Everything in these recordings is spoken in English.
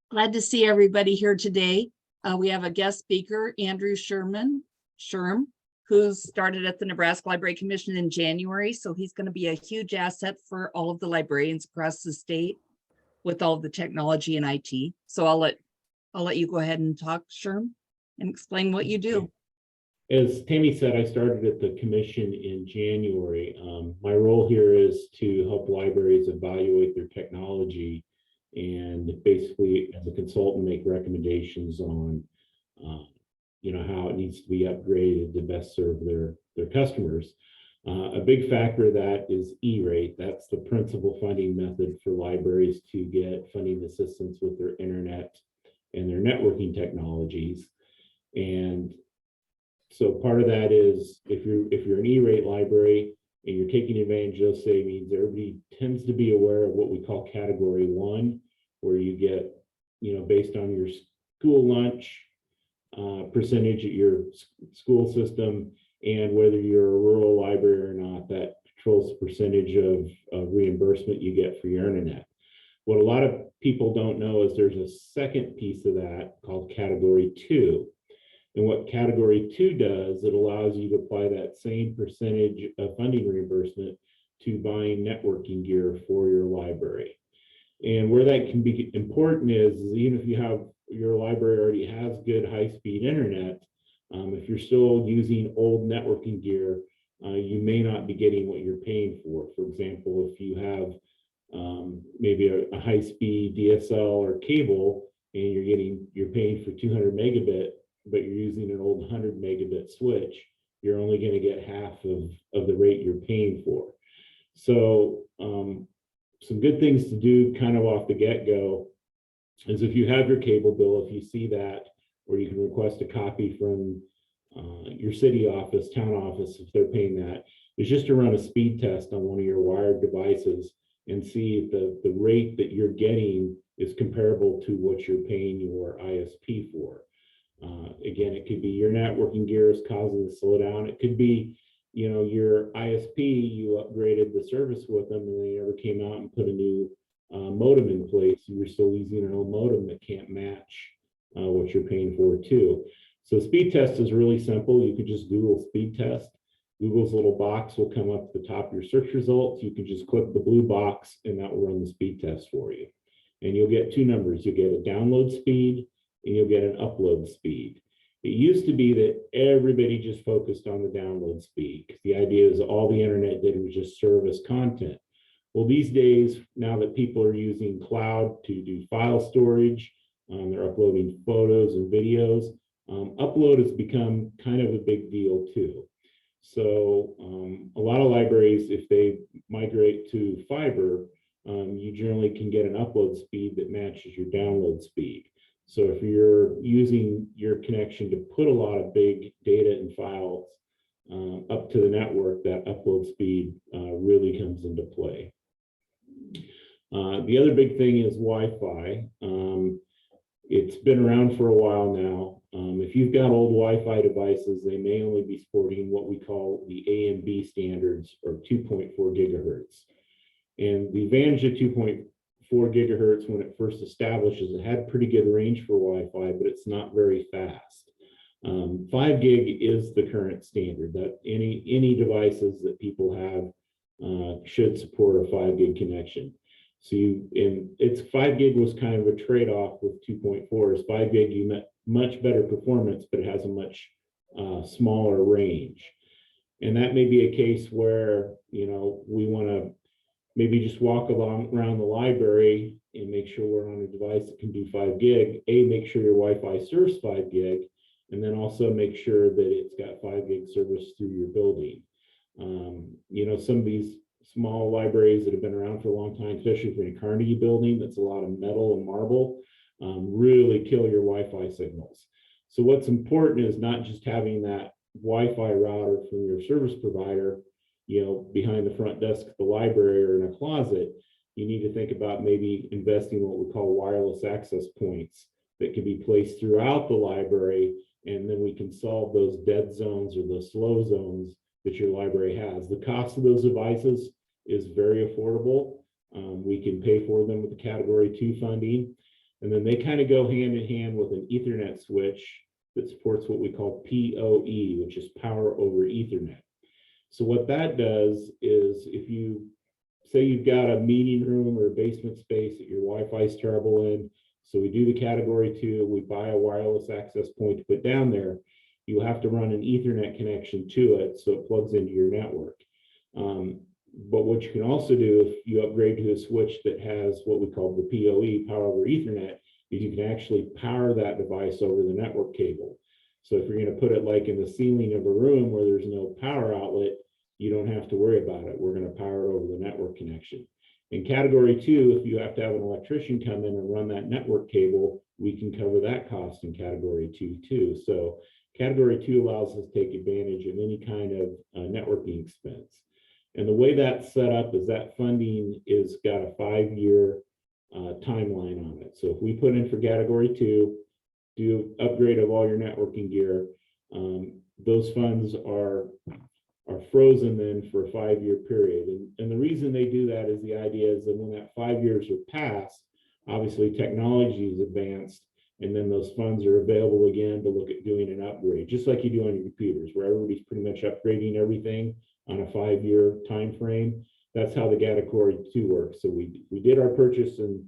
Glad to see everybody here today. We have a guest speaker, Andrew Sherm, who started at the Nebraska Library Commission in January. So he's going to be a huge asset for all of the librarians across the state with all the technology and IT. So I'll let you go ahead and talk, Sherm, and explain what you do. As Tammy said, I started at the commission in January. My role here is to help libraries evaluate their technology and basically, as a consultant, make recommendations on, how it needs to be upgraded to best serve their customers. A big factor of that is E-rate. That's the principal funding method for libraries to get funding assistance with their internet and their networking technologies. And so part of that is if you're an E-rate library and you're taking advantage of those savings, everybody tends to be aware of what we call category 1, where you get, based on your school lunch percentage at your school system and whether you're a rural library or not, that controls the percentage of reimbursement you get for your internet. What a lot of people don't know is there's a second piece of that called category 2. And what category 2 does, it allows you to apply that same percentage of funding reimbursement to buying networking gear for your library. And where that can be important is even if your library already has good high-speed internet, if you're still using old networking gear, you may not be getting what you're paying for. For example, if you have maybe a high-speed DSL or cable and you're paying for 200 megabit, but you're using an old 100 megabit switch, you're only going to get half of the rate you're paying for. So some good things to do kind of off the get-go is if you have your cable bill, if you see that, or you can request a copy from your city office, town office, if they're paying that, is just to run a speed test on one of your wired devices and see if the rate that you're getting is comparable to what you're paying your ISP for. Again, it could be your networking gear is causing the slowdown. It could be, your ISP, you upgraded the service with them and they never came out and put a new modem in place. You were still using an old modem that can't match what you're paying for too. So speed test is really simple. You could just Google speed test. Google's little box will come up at the top of your search results. You can just click the blue box and that will run the speed test for you. And you'll get two numbers. You'll get a download speed and you'll get an upload speed. It used to be that everybody just focused on the download speed because the idea is all the internet did was just service content. Well, these days, now that people are using cloud to do file storage, they're uploading photos and videos, upload has become kind of a big deal too. So a lot of libraries, if they migrate to fiber, you generally can get an upload speed that matches your download speed. So if you're using your connection to put a lot of big data and files up to the network, that upload speed really comes into play. The other big thing is Wi-Fi. It's been around for a while now. If you've got old Wi-Fi devices, they may only be sporting what we call the A and B standards, or 2.4 gigahertz. And the advantage of 2.4 gigahertz when it first established is it had pretty good range for Wi-Fi, but it's not very fast. 5 gig is the current standard that any devices that people have should support a 5 gig connection. So it's 5 gig was kind of a trade-off with 2.4. Is 5 gig you met much better performance, but it has a much smaller range. And that may be a case where we want to maybe just walk around the library and make sure we're on a device that can do 5 gig. Make sure your Wi-Fi serves 5 gig, and then also make sure that it's got 5 gig service through your building. Some of these small libraries that have been around for a long time, especially for a Carnegie building that's a lot of metal and marble, really kill your Wi-Fi signals. So what's important is not just having that Wi-Fi router from your service provider behind the front desk at the library or in a closet. You need to think about maybe investing what we call wireless access points that can be placed throughout the library, and then we can solve those dead zones or those slow zones that your library has. The cost of those devices is very affordable. We can pay for them with the category 2 funding. And then they kind of go hand in hand with an Ethernet switch that supports what we call PoE, which is power over Ethernet. So what that does is, if you say you've got a meeting room or a basement space that your Wi-Fi is terrible in, so we do the category 2, we buy a wireless access point to put down there, you have to run an Ethernet connection to it so it plugs into your network. But what you can also do if you upgrade to a switch that has what we call the PoE, power over Ethernet, is you can actually power that device over the network cable. So if you're going to put it like in the ceiling of a room where there's no power outlet, you don't have to worry about it. We're going to power it over the network connection. In category 2, if you have to have an electrician come in and run that network cable, we can cover that cost in category 2 too. So category 2 allows us to take advantage of any kind of networking expense. And the way that's set up is that funding is got a 5-year timeline on it. So if we put in for category 2, do upgrade of all your networking gear, those funds are frozen then for a 5-year period. And the reason they do that is the idea is that when that 5 years are passed, obviously technology is advanced, and then those funds are available again to look at doing an upgrade, just like you do on your computers, where everybody's pretty much upgrading everything on a 5-year time frame. That's how the category 2 works. So we did our purchase in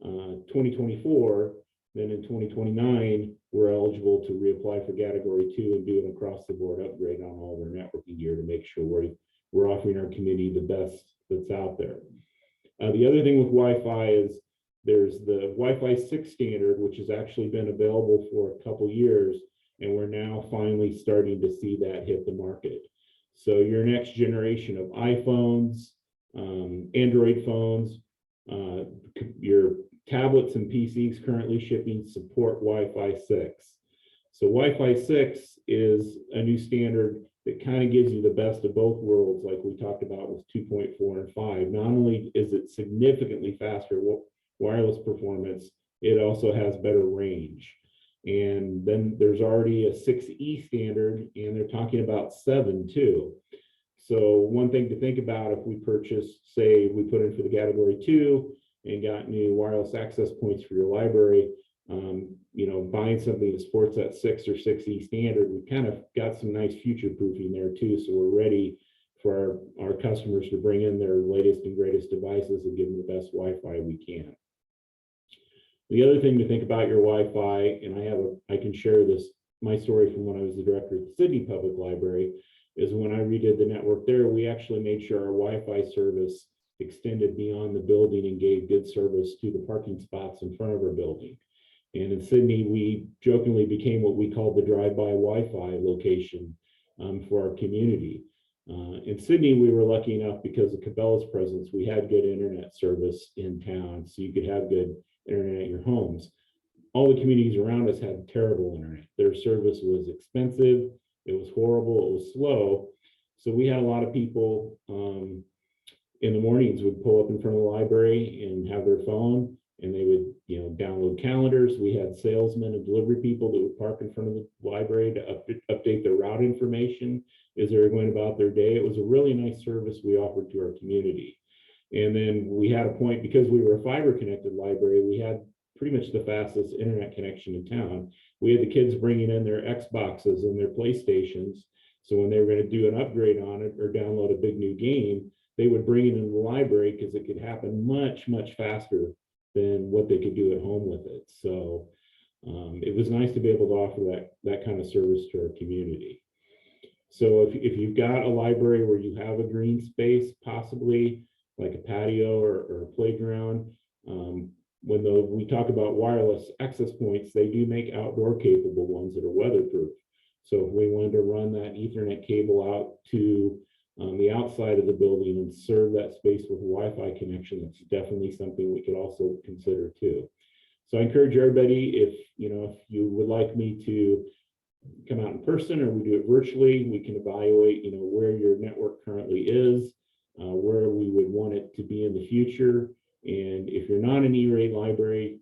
2024. Then in 2029, we're eligible to reapply for category 2 and do an across the board upgrade on all of our networking gear to make sure we're offering our community the best that's out there. The other thing with Wi-Fi is there's the Wi-Fi 6 standard, which has actually been available for a couple years, and we're now finally starting to see that hit the market. So your next generation of iPhones, Android phones, your tablets and PCs currently shipping support Wi-Fi 6. So Wi-Fi 6 is a new standard that kind of gives you the best of both worlds, like we talked about with 2.4 and 5. Not only is it significantly faster wireless performance, it also has better range. And then there's already a 6E standard, and they're talking about 7 too. So one thing to think about if we purchase, say we put in for the category 2 and got new wireless access points for your library, buying something that supports that 6 or 6E standard, we kind of got some nice future proofing there too. So we're ready for our customers to bring in their latest and greatest devices and give them the best Wi-Fi we can. The other thing to think about your Wi-Fi, and I can share this, my story from when I was the director at the Sydney Public Library, is when I redid the network there, we actually made sure our Wi-Fi service extended beyond the building and gave good service to the parking spots in front of our building. And in Sydney, we jokingly became what we called the drive-by Wi-Fi location for our community. In Sydney, we were lucky enough because of Cabela's presence, we had good internet service in town, so you could have good internet at your homes. All the communities around us had terrible internet. Their service was expensive, it was horrible, it was slow. So we had a lot of people in the mornings would pull up in front of the library and have their phone, and they would download calendars. We had salesmen and delivery people that would park in front of the library to update their route information as they were going about their day. It was a really nice service we offered to our community. And then we had a point, because we were a fiber connected library, we had pretty much the fastest internet connection in town. We had the kids bringing in their Xboxes and their PlayStations. So when they were going to do an upgrade on it or download a big new game, they would bring it into the library because it could happen much, much faster than what they could do at home with it. So it was nice to be able to offer that kind of service to our community. So if you've got a library where you have a green space, possibly like a patio or a playground, when we talk about wireless access points, they do make outdoor capable ones that are weatherproof. So if we wanted to run that Ethernet cable out to the outside of the building and serve that space with a Wi-Fi connection, that's definitely something we could also consider too. So I encourage everybody, if you would like me to come out in person or we do it virtually, we can evaluate where your network currently is, where we would want it to be in the future. And if you're not an E-rate library,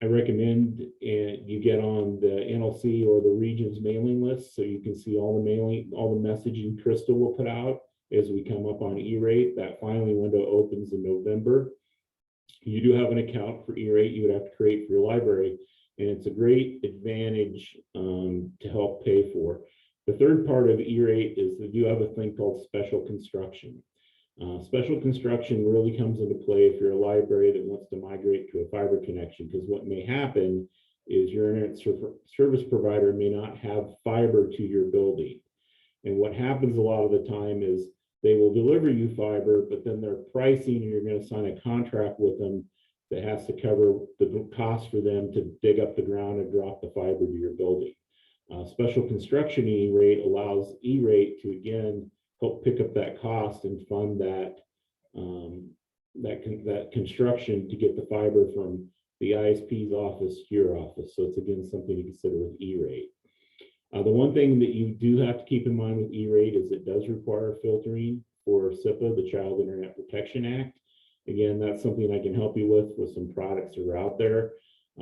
I recommend you get on the NLC or the region's mailing list so you can see all the messaging Crystal will put out as we come up on E-rate. That filing window opens in November. You do have an account for E-rate you would have to create for your library, and it's a great advantage to help pay for. The third part of E-rate is that you have a thing called special construction. Special construction really comes into play if you're a library that wants to migrate to a fiber connection, because what may happen is your internet service provider may not have fiber to your building. And what happens a lot of the time is they will deliver you fiber, but then their pricing, and you're going to sign a contract with them that has to cover the cost for them to dig up the ground and drop the fiber to your building. Special construction E-rate allows E-rate to, again, help pick up that cost and fund that that construction to get the fiber from the ISP's office to your office. So it's, again, something to consider with E-rate. The one thing that you do have to keep in mind with E-rate is it does require filtering for SIPA, the Child Internet Protection Act. Again, that's something I can help you with some products that are out there.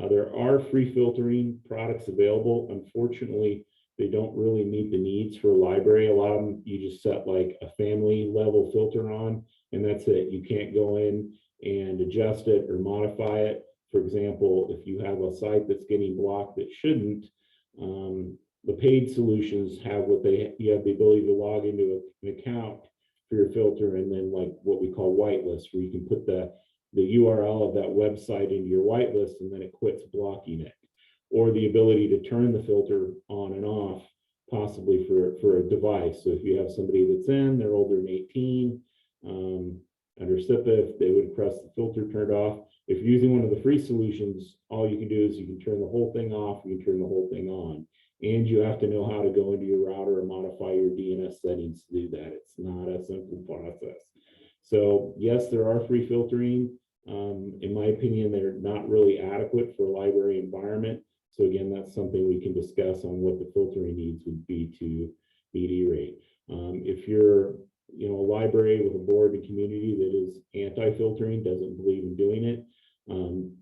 There are free filtering products available. Unfortunately, they don't really meet the needs for a library. A lot of them, you just set like a family level filter on, and that's it. You can't go in and adjust it or modify it. For example, if you have a site that's getting blocked that shouldn't, the paid solutions have you have the ability to log into an account for your filter, and then like what we call whitelist, where you can put the URL of that website into your whitelist, and then it quits blocking it. Or the ability to turn the filter on and off, possibly for a device. So if you have somebody that's they're older than 18, under SIPA, if they would press the filter turned off. If you're using one of the free solutions, all you can do is you can turn the whole thing off, you can turn the whole thing on. And you have to know how to go into your router and modify your DNS settings to do that. It's not a simple process. So yes, there are free filtering. In my opinion, they're not really adequate for a library environment. So again, that's something we can discuss on what the filtering needs would be to meet E-rate. If you're a library with a board and community that is anti-filtering, doesn't believe in doing it,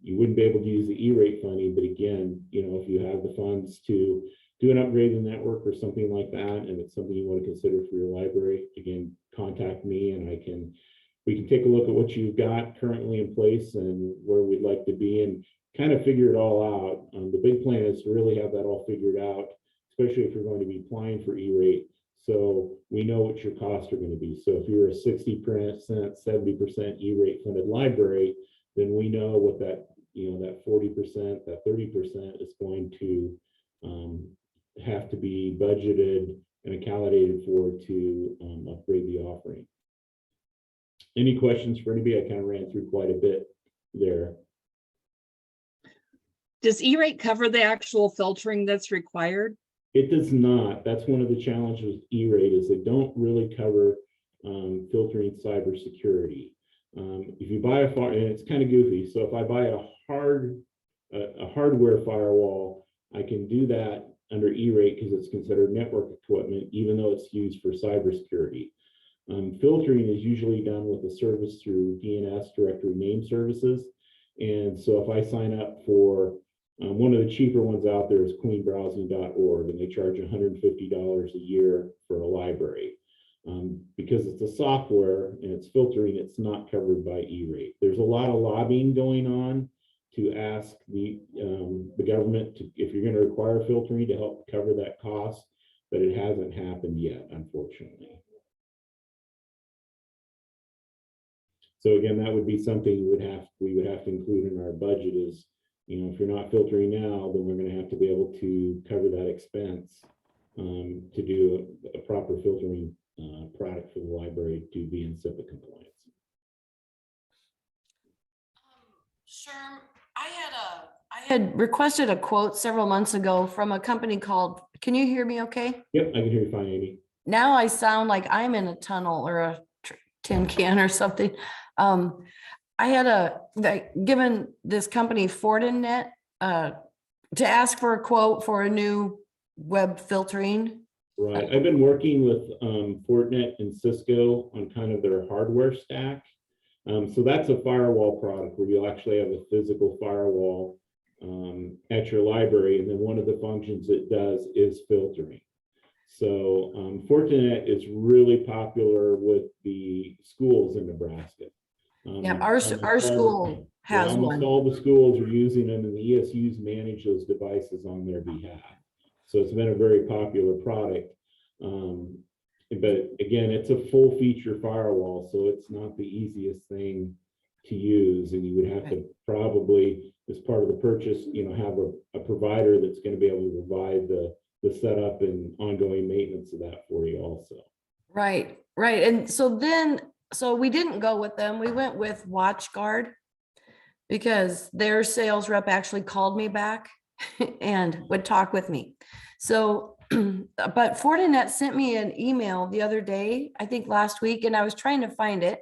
you wouldn't be able to use the E-rate funding. But again, if you have the funds to do an upgrade in the network or something like that, and it's something you want to consider for your library, again, contact me and we can take a look at what you've got currently in place and where we'd like to be and kind of figure it all out. The big plan is to really have that all figured out, especially if you're going to be applying for E-rate. So we know what your costs are going to be. So if you're a 60%, 70% E-rate funded library, then we know what that, that 40%, that 30% is going to have to be budgeted and accommodated for to upgrade the offering. Any questions for anybody? I kind of ran through quite a bit there. Does E-rate cover the actual filtering that's required? It does not. That's one of the challenges with E-rate is they don't really cover filtering cybersecurity. If you buy and it's kind of goofy. So if I buy a hardware firewall, I can do that under E-rate because it's considered network equipment, even though it's used for cybersecurity. Filtering is usually done with a service through DNS, directory name services. And so if I sign up for one of the cheaper ones out there is queenbrowsing.org, and they charge $150 a year for a library. Because it's a software and it's filtering, it's not covered by E-rate. There's a lot of lobbying going on to ask the government to, if you're going to require filtering, to help cover that cost, but it hasn't happened yet, unfortunately. So again, that would be something we would have to include in our budget is, if you're not filtering now, then we're going to have to be able to cover that expense to do a proper filtering product for the library to be in SIPA compliance. Sherm, I had requested a quote several months ago from a company called, can you hear me okay? Yep, I can hear you fine, Amy. Now I sound like I'm in a tunnel or a tin can or something. I had given this company Fortinet to ask for a quote for a new web filtering. Right, I've been working with Fortinet and Cisco on kind of their hardware stack. So that's a firewall product where you'll actually have a physical firewall at your library, and then one of the functions it does is filtering. So Fortinet is really popular with the schools in Nebraska. Yeah, our school has almost one. all the schools are using them, and the ESUs manage those devices on their behalf. So it's been a very popular product. But again, it's a full feature firewall, so it's not the easiest thing to use. And you would have to probably, as part of the purchase, have a provider that's going to be able to provide the setup and ongoing maintenance of that for you also. Right. And so we didn't go with them. We went with WatchGuard because their sales rep actually called me back and would talk with me. So, but Fortinet sent me an email the other day, I think last week, and I was trying to find it,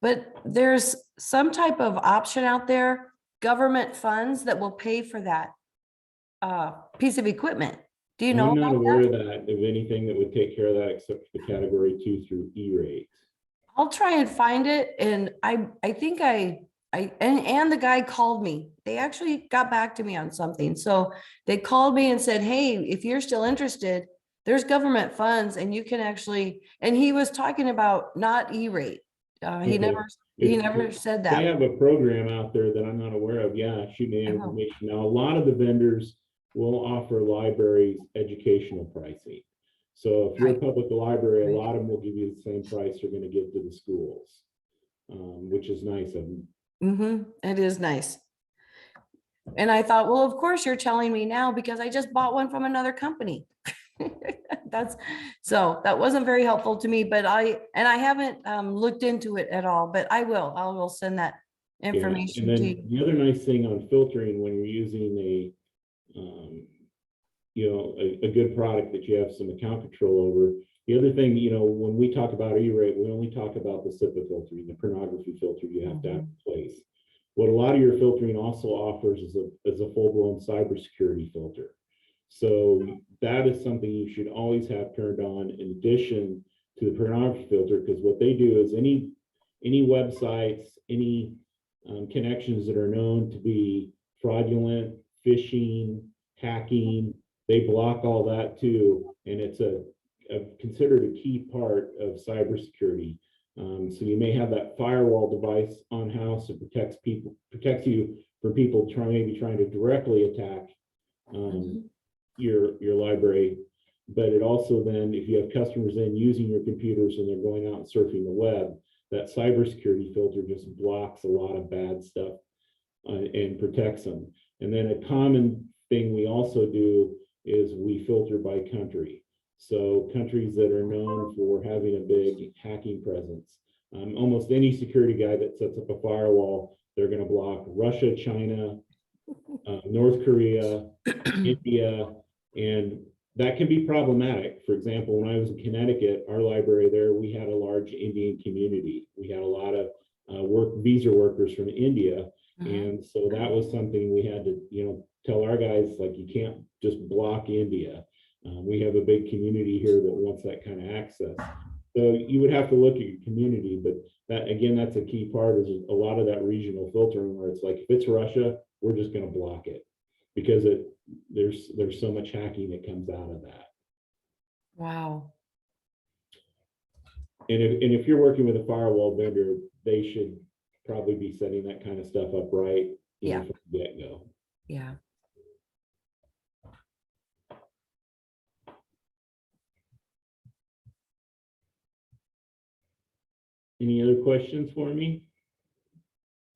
but there's some type of option out there, government funds that will pay for that piece of equipment. Do you know I'm not about aware that? of that, of anything that would take care of that except for the category 2 through E-rate. I'll try and find it. And I think and the guy called me. They actually got back to me on something. So they called me and said, hey, if you're still interested, there's government funds and you can actually, and he was talking about not E-rate. He Okay. never said They that. have a program out there that I'm not aware of. Yeah, shoot me information. Now, a lot of the vendors will offer libraries educational pricing. So if you're a public library, a lot of them will give you the same price you're going to give to the schools, which is nice of them. It is nice. And I thought, well, of course you're telling me now because I just bought one from another company. So that wasn't very helpful to me, but I haven't looked into it at all, but I will send that information and then to you. the other nice thing on filtering when you're using a good product that you have some account control over. The other thing, when we talk about E-rate, we only talk about the SIPA filtering, the pornography filter you have to have in place. What a lot of your filtering also offers is a full-blown cybersecurity filter. So that is something you should always have turned on in addition to the pornography filter, because what they do is any websites, any connections that are known to be fraudulent, phishing, hacking, they block all that too, and it's considered a key part of cybersecurity. So you may have that firewall device on house that protects you from people maybe trying to directly attack your library, but it also then, if you have customers then using your computers and they're going out and surfing the web, that cybersecurity filter just blocks a lot of bad stuff and protects them. And then a common thing we also do is we filter by country. So countries that are known for having a big hacking presence. Almost any security guy that sets up a firewall, they're going to block Russia, China, North Korea, India, and that can be problematic. For example, when I was in Connecticut, our library there, we had a large Indian community. We had a lot of visa workers from India. And so that was something we had to, tell our guys, like, you can't just block India. We have a big community here that wants that kind of access. So you would have to look at your community, but that, again, that's a key part, is a lot of that regional filtering where it's like, if it's Russia, we're just going to block it because there's so much hacking that comes out of that. Wow. And if you're working with a firewall vendor, they should probably be setting that kind of stuff up right from the get-go. Yeah. Any other questions for me?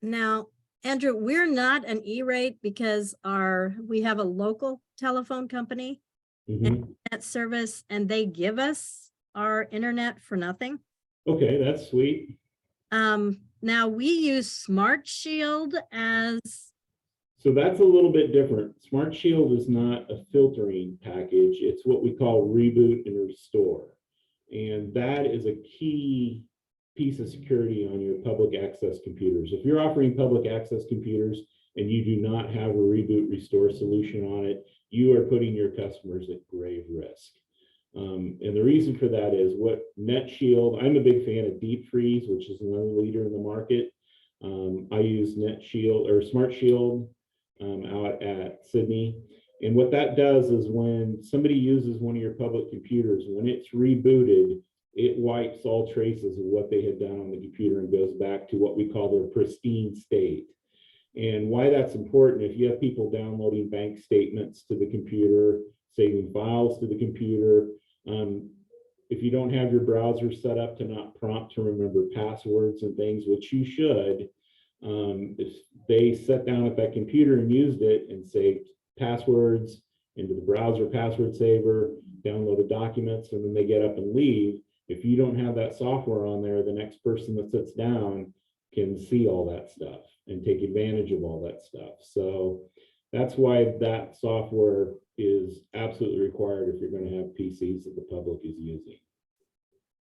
Now, Andrew, we're not an E-rate because we have a local telephone company and net service, and they give us our internet for nothing. Okay, that's sweet. Now we use Smart Shield as. So that's a little bit different. Smart Shield is not a filtering package. It's what we call reboot and restore. And that is a key piece of security on your public access computers. If you're offering public access computers and you do not have a reboot restore solution on it, you are putting your customers at grave risk. And the reason for that is what NetShield, I'm a big fan of Deep Freeze, which is another leader in the market. I use NetShield or Smart Shield out at Sydney. And what that does is when somebody uses one of your public computers, when it's rebooted, it wipes all traces of what they had done on the computer and goes back to what we call their pristine state. And why that's important, if you have people downloading bank statements to the computer, saving files to the computer, if you don't have your browser set up to not prompt to remember passwords and things, which you should, if they sat down at that computer and used it and saved passwords into the browser password saver, downloaded documents, and then they get up and leave, if you don't have that software on there, the next person that sits down can see all that stuff and take advantage of all that stuff. So that's why that software is absolutely required if you're going to have PCs that the public is using.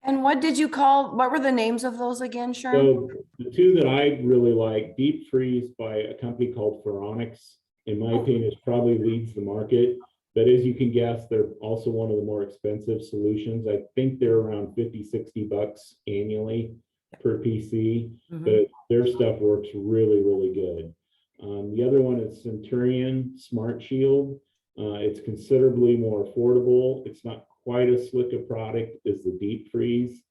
And what were the names of those again, Sherm? So the two that I really like, Deep Freeze by a company called Phoronix, in my opinion, is probably leads the market. But as you can guess, they're also one of the more expensive solutions. I think they're around 50, 60 bucks annually per PC, but their stuff works really, really good. The other one is Centurion Smart Shield. It's considerably more affordable. It's not quite as slick a product as the Deep Freeze.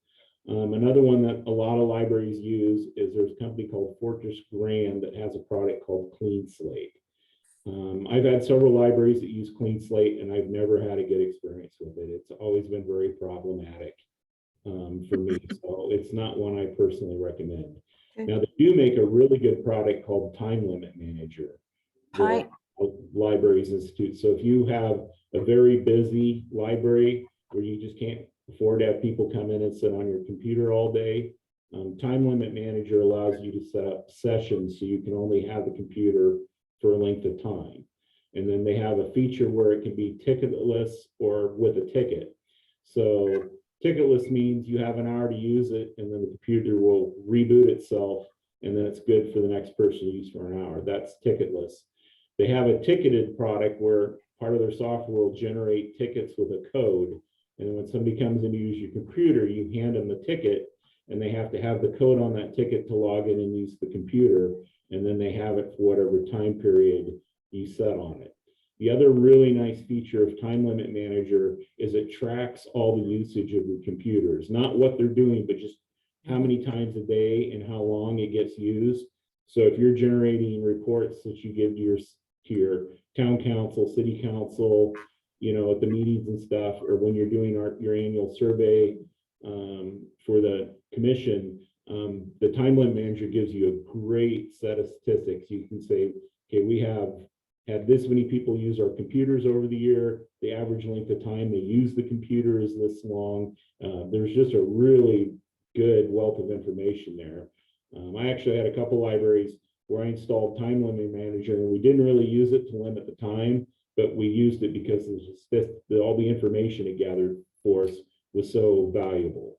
Another one that a lot of libraries use is there's a company called Fortress Grand that has a product called Clean Slate. I've had several libraries that use Clean Slate, and I've never had a good experience with it. It's always been very problematic for me, so it's not one I personally recommend. Now, they do make a really good product called Time Limit Manager. Libraries Institute. So if you have a very busy library where you just can't afford to have people come in and sit on your computer all day, Time Limit Manager allows you to set up sessions so you can only have the computer for a length of time. And then they have a feature where it can be ticketless or with a ticket. So ticketless means you have an hour to use it, and then the computer will reboot itself, and then it's good for the next person to use for an hour. That's ticketless. They have a ticketed product where part of their software will generate tickets with a code. And then when somebody comes in to use your computer, you hand them the ticket, and they have to have the code on that ticket to log in and use the computer. And then they have it for whatever time period you set on it. The other really nice feature of Time Limit Manager is it tracks all the usage of your computers, not what they're doing, but just how many times a day and how long it gets used. So if you're generating reports that you give to your town council, city council, you know, at the meetings and stuff, or when you're doing your annual survey for the commission, the Time Limit Manager gives you a great set of statistics. You can say, okay, we have had this many people use our computers over the year. The average length of time they use the computer is this long. There's just a really good wealth of information there. I actually had a couple libraries where I installed Time Limit Manager, and we didn't really use it to limit the time, but we used it because all the information it gathered for us was so valuable.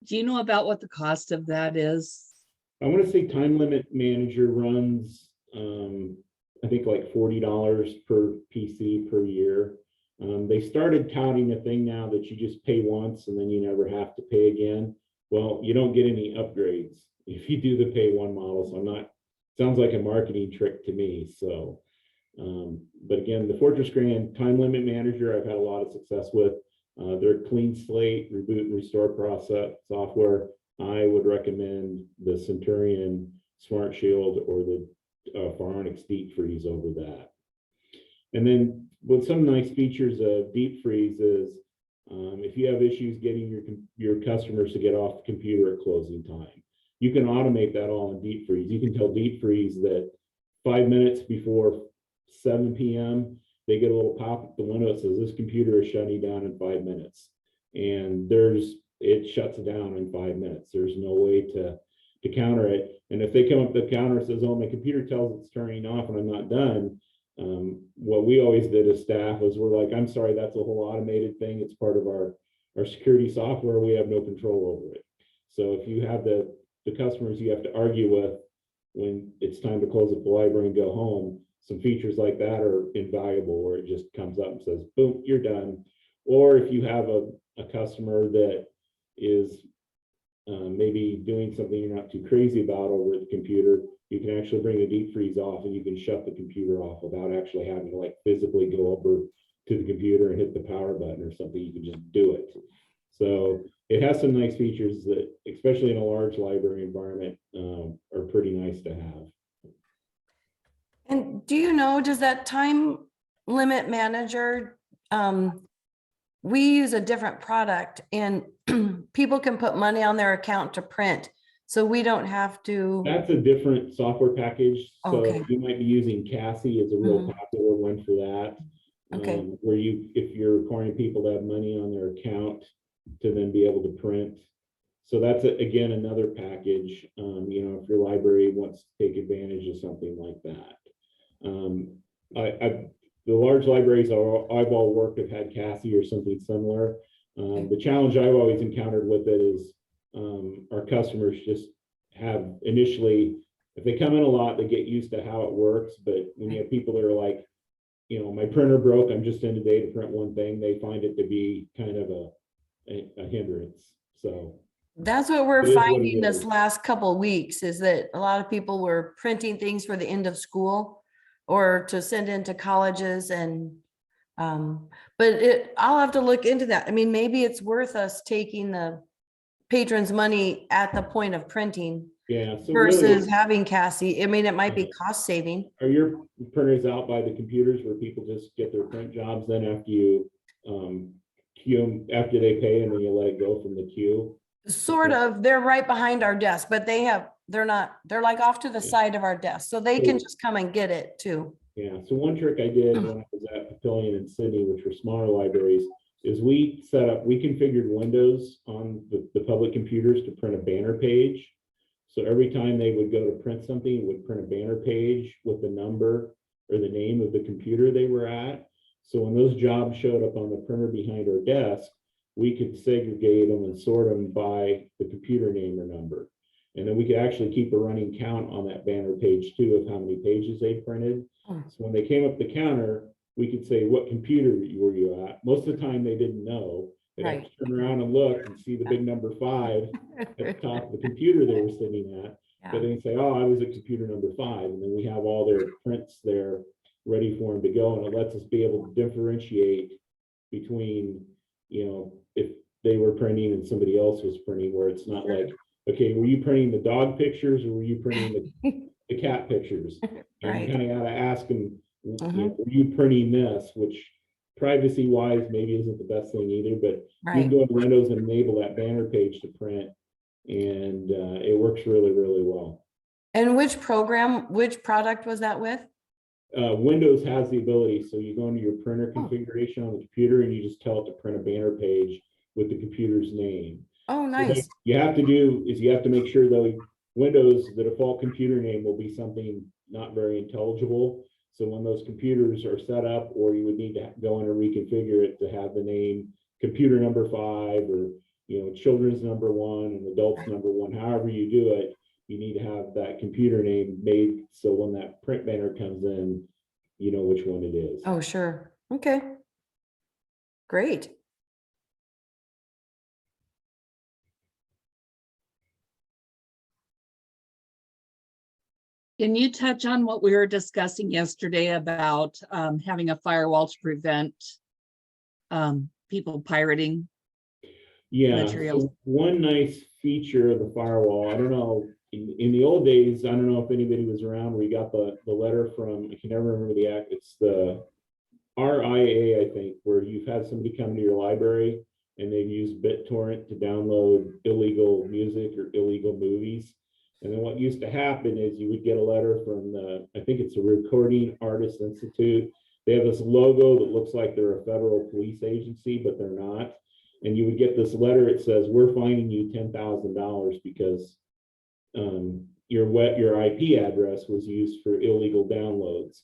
Do you know about what the cost of that is? I want to say Time Limit Manager runs, I think like $40 per PC per year. They started touting a thing now that you just pay once and then you never have to pay again. Well, you don't get any upgrades if you do the pay one model. So sounds like a marketing trick to me. So, but again, the Fortress Grand Time Limit Manager, I've had a lot of success with. Their Clean Slate, reboot and restore process software. I would recommend the Centurion Smart Shield or the Phoronix Deep Freeze over that. And then with some nice features of Deep Freeze is if you have issues getting your customers to get off the computer at closing time, you can automate that all in Deep Freeze. You can tell Deep Freeze that 5 minutes before 7 p.m., they get a little pop up the window that says this computer is shutting down in 5 minutes. And it shuts down in 5 minutes. There's no way to counter it. And if they come up to the counter and says, oh, my computer tells it's turning off and I'm not done, what we always did as staff was we're like, I'm sorry, that's a whole automated thing. It's part of our security software. We have no control over it. So if you have the customers you have to argue with when it's time to close up the library and go home, some features like that are invaluable, where it just comes up and says, boom, you're done. Or if you have a customer that is maybe doing something you're not too crazy about over at the computer, you can actually bring the Deep Freeze off and you can shut the computer off without actually having to like physically go over to the computer and hit the power button or something. You can just do it. So it has some nice features that, especially in a large library environment, are pretty nice to have. And do you know, does that time limit manager, we use a different product and people can put money on their account to print. So we don't have to, That's a different software package. So Okay. you might be using Cassie as a real Mhm. popular one for that. Okay. Where if you're requiring people to have money on their account to then be able to print. So that's again, another package, if your library wants to take advantage of something like that. The large libraries I've all worked have had Cassie or something similar. The challenge I've always encountered with it is our customers just have initially, if they come in a lot, they get used to how it works. But when you have people that are like, my printer broke, I'm just in today to print one thing, they find it to be kind of a hindrance. So that's what we're it is what it finding this is. last couple of weeks, is that a lot of people were printing things for the end of school or to send into colleges and, but I'll have to look into that. I mean, maybe it's worth us taking the patrons' money at the point of printing Yeah. So versus really, having Cassie. I mean, it might be cost saving. are your printers out by the computers where people just get their print jobs then after you queue them, after they pay, and then you let it go from the queue? Sort of, they're right behind our desk, but they're like off to the Yeah. side of our desk, so they can So- just come and get it too. Yeah, so one trick I did when I was at Papillion and Sydney, which were smaller libraries, is we configured Windows on the public computers to print a banner page. So every time they would go to print something, it would print a banner page with the number or the name of the computer they were at. So when those jobs showed up on the printer behind our desk, we could segregate them and sort them by the computer name or number. And then we could actually keep a running count on that banner page too of how many pages they printed. Oh. So when they came up the counter, we could say, what computer were you at? Most of the time they didn't know. They'd have to turn around and look and see the big number 5 at the top of the computer they were sitting at. But Yeah. they say, oh, I was at computer number 5. And then we have all their prints there ready for them to go. And it lets us be able to differentiate between, if they were printing and somebody else was printing, where it's not like, okay, were you printing the dog pictures or were you printing the cat pictures? And Right. you kind of got to ask them, Mhm. were you printing this? Which privacy wise maybe isn't the best thing either, but you can Right. go into Windows and enable that banner page to print, and it works really, really well. And which product was that with? Windows has the ability, so you go into your printer configuration on the computer and you just tell it to print a banner page with the computer's name. Oh, So nice. what you have to do is you have to make sure though, Windows, the default computer name will be something not very intelligible. So when those computers are set up, or you would need to go in and reconfigure it to have the name computer number 5, or children's number 1 and adults number 1, however you do it, you need to have that computer name made so when that print banner comes in, you know which one it is. Oh, sure. Okay. Great. Can you touch on what we were discussing yesterday about having a firewall to prevent people pirating? Yeah, Materials. so one nice feature of the firewall, I don't know, in the old days, I don't know if anybody was around where you got the letter from, I can never remember the act, it's the RIA, I think, where you've had somebody come to your library and they've used BitTorrent to download illegal music or illegal movies. And then what used to happen is you would get a letter from I think it's the Recording Artists Institute. They have this logo that looks like they're a federal police agency, but they're not. And you would get this letter, it says, we're fining you $10,000 because your IP address was used for illegal downloads.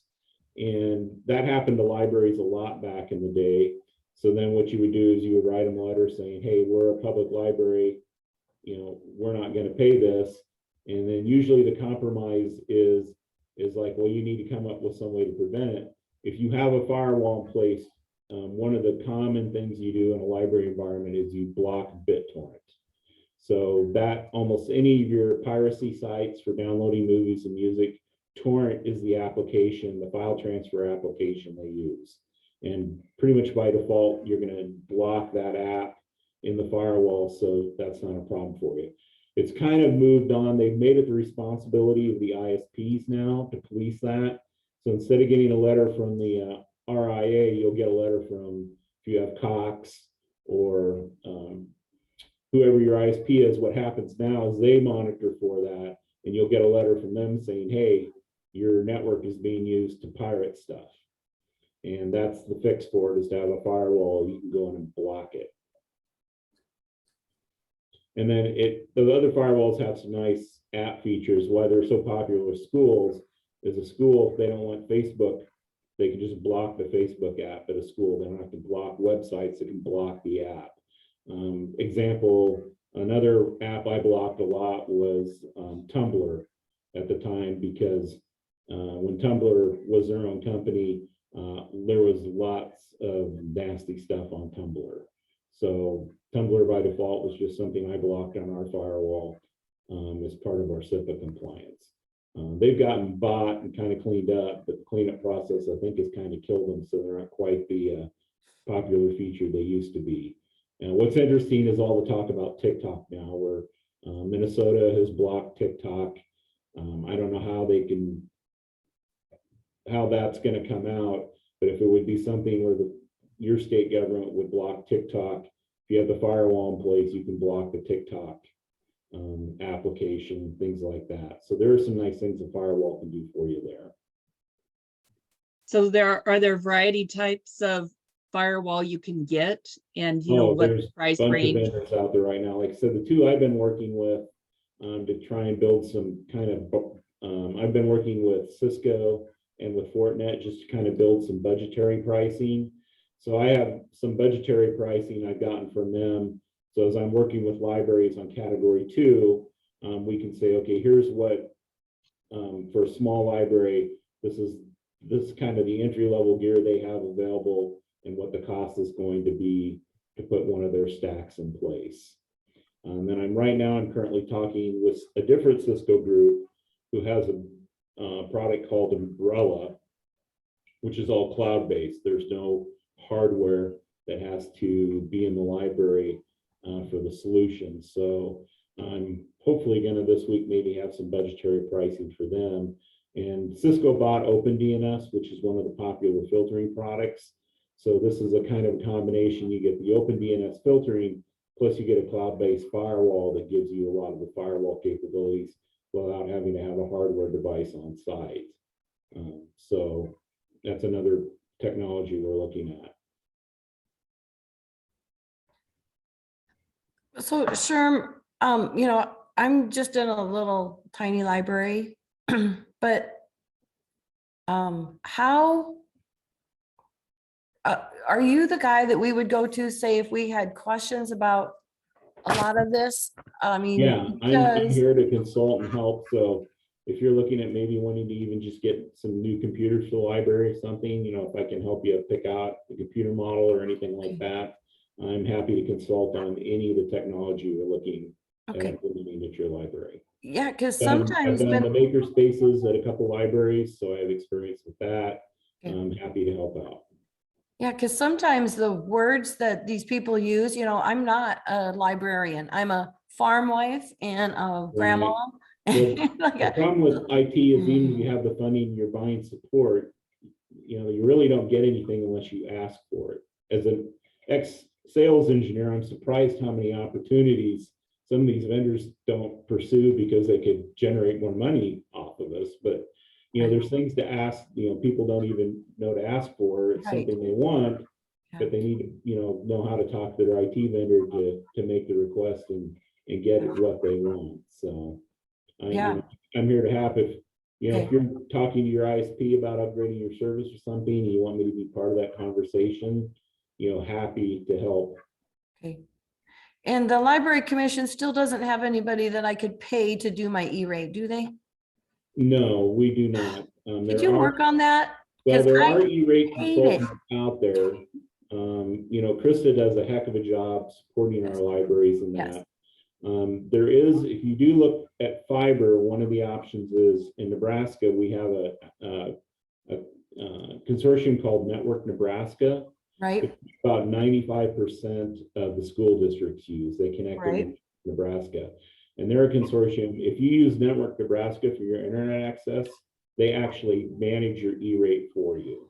And that happened to libraries a lot back in the day. So then what you would do is you would write them a letter saying, hey, we're a public library, we're not going to pay this. And then usually the compromise is like, well, you need to come up with some way to prevent it. If you have a firewall in place, one of the common things you do in a library environment is you block BitTorrent. So that almost any of your piracy sites for downloading movies and music, torrent is the application, the file transfer application they use. And pretty much by default, you're going to block that app in the firewall, so that's not a problem for you. It's kind of moved on. They've made it the responsibility of the ISPs now to police that. So instead of getting a letter from the RIA, you'll get a letter from, if you have Cox or whoever your ISP is. What happens now is they monitor for that, and you'll get a letter from them saying, hey, your network is being used to pirate stuff. And that's the fix for it, is to have a firewall. You can go in and block it. And then the other firewalls have some nice app features. Why they're so popular with schools is a school, if they don't want Facebook, they can just block the Facebook app at a school. They don't have to block websites, they can block the app. Example, another app I blocked a lot was Tumblr at the time, because when Tumblr was their own company, there was lots of nasty stuff on Tumblr. So Tumblr by default was just something I blocked on our firewall as part of our SIPA compliance. They've gotten bought and kind of cleaned up, but the cleanup process, I think, has kind of killed them. So they're not quite the popular feature they used to be. And what's interesting is all the talk about TikTok now, where Minnesota has blocked TikTok. I don't know how that's going to come out, but if it would be something where your state government would block TikTok, if you have the firewall in place, you can block the TikTok application, things like that. So there are some nice things a firewall can do for you there. So are there variety types of firewall you can get, and you know what There's price a bunch range? of vendors out there right now. Like I said, the two I've been working with to try and build some kind of, I've been working with Cisco and with Fortinet just to kind of build some budgetary pricing. So I have some budgetary pricing I've gotten from them. So as I'm working with libraries on category 2, we can say, okay, here's what, for a small library, this is kind of the entry level gear they have available and what the cost is going to be to put one of their stacks in place. And I'm currently talking with a different Cisco group who has a product called Umbrella, which is all cloud-based. There's no hardware that has to be in the library for the solution. So I'm hopefully going to this week maybe have some budgetary pricing for them. And Cisco bought OpenDNS, which is one of the popular filtering products. So this is a kind of a combination. You get the OpenDNS filtering, plus you get a cloud-based firewall that gives you a lot of the firewall capabilities without having to have a hardware device on site. So that's another technology we're looking at. So Sherm, you know, I'm just in a little tiny library, but how are you the guy that we would go to, say, if we had questions about a lot of this? I mean, yeah, I'm here to consult and help. So if you're looking at maybe wanting to even just get some new computers for the library or something, you know, if I can help you pick out the computer model or anything like that, I'm happy to consult on any of the technology you're looking at implementing at your library. Yeah, because I've sometimes done the maker spaces at a couple libraries, so I have experience with that. I'm happy to help out. yeah, because sometimes the words that these people use, you know, I'm not a librarian. I'm a farm wife and a grandma. Well, the problem with IT is even if you have the funding and you're buying support, you know, you really don't get anything unless you ask for it. As an ex-sales engineer, I'm surprised how many opportunities some of these vendors don't pursue because they could generate more money off of us. But, you know, there's things to ask, you know, people don't even know to ask for. It's something they want, but they need to, you know how to talk to their IT vendor to make the request and get what they want. So you know, I'm here to help. If you know, if you're talking to your ISP about upgrading your service or something, and you want me to be part of that conversation, you know, happy to help. Okay. And the Library Commission still doesn't have anybody that I could pay to do my E-rate, do they? No, we do not. Did you work on that? Well, there are I E-rate hate consultants out there. You know, Krista does a heck of a job supporting our libraries in that. There is, if you do look at fiber, one of the options is in Nebraska, we have a consortium called Network Nebraska. right, about 95% of the school districts use. They connect Right. with Nebraska. And they're a consortium. If you use Network Nebraska for your internet access, they actually manage your E-rate for you.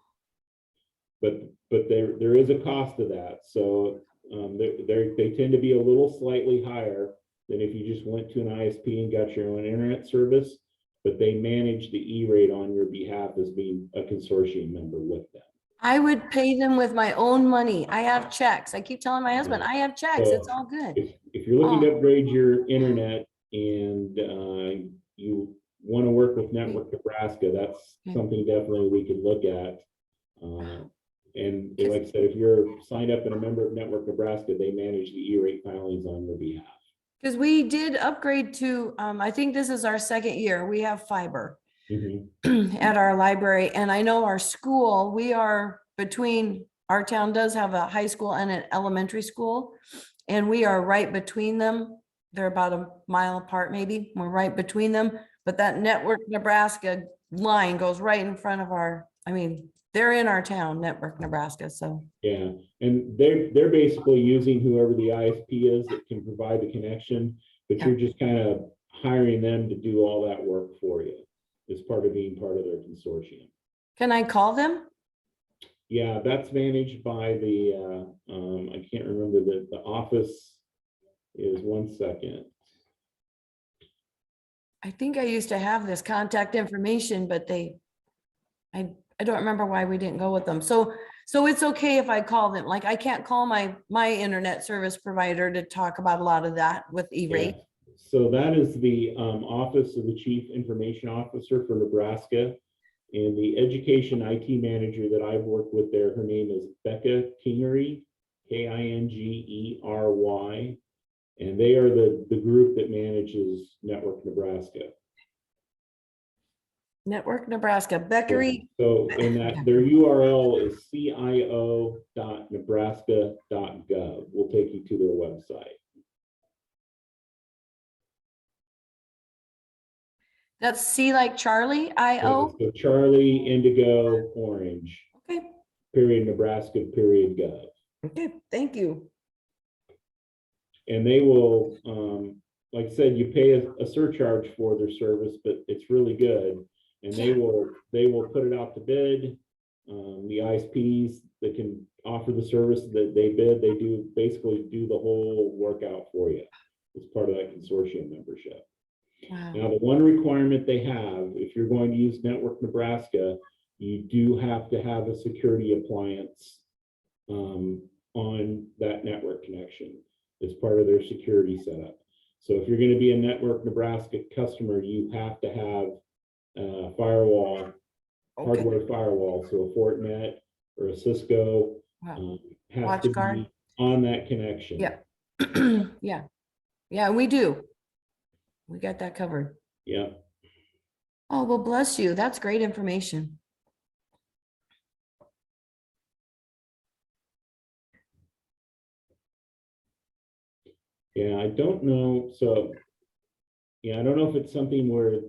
But there is a cost to that. So they tend to be a little slightly higher than if you just went to an ISP and got your own internet service, but they manage the E-rate on your behalf as being a consortium member with them. I would pay them with my own money. I have checks. I keep telling my husband, I have checks. It's all good. If you're looking to Oh. upgrade your internet and you want to work with Network Nebraska, that's Okay. something definitely we could look at. And like I said, if you're signed up and a member of Network Nebraska, they manage the E-rate filings on your behalf. Because we did upgrade to, I think this is our second year. We have fiber Mhm. at our library. And I know our school, we are between, our town does have a high school and an elementary school. And we are right between them. They're about a mile apart, maybe. We're right between them. But that Network Nebraska line goes right in front of our, I mean, they're in our town, Network Nebraska. So, Yeah, and they're basically using whoever the ISP is that can provide the connection, but Yeah. you're just kind of hiring them to do all that work for you as part of being part of their consortium. can I call them? Yeah, that's managed by the, I can't remember the office is 1 second. I think I used to have this contact information, but I don't remember why we didn't go with them. So it's okay if I call them. Like I can't call my internet service provider to talk about a lot of that with E-rate. Yeah. So that is the Office of the Chief Information Officer for Nebraska. And the education IT manager that I've worked with there, her name is Becca Kingery, Kingery. And they are the group that manages Network Nebraska. Network Nebraska, Beckery. So in that, their URL is cio.nebraska.gov. We'll take you to their website. That's C like Charlie, I-O. So Charlie, Indigo, Orange, Okay, period, Nebraska, period, gov. okay, thank you. And they will, like I said, you pay a surcharge for their service, but it's really good. And they will put it out to bid. The ISPs that can offer the service that they bid, they do basically do the whole workout for you as part of that consortium membership. Wow. Now, the one requirement they have, if you're going to use Network Nebraska, you do have to have a security appliance on that network connection as part of their security setup. So if you're going to be a Network Nebraska customer, you have to have a firewall, Okay. hardware firewall, so a Fortinet or a Cisco Wow. has Watch to guard. be on that connection. Yeah. Yeah. Yeah, we do. We got that covered. Yeah. Oh, well, bless you. That's great information. Yeah, I don't know. So, yeah, I don't know if it's something where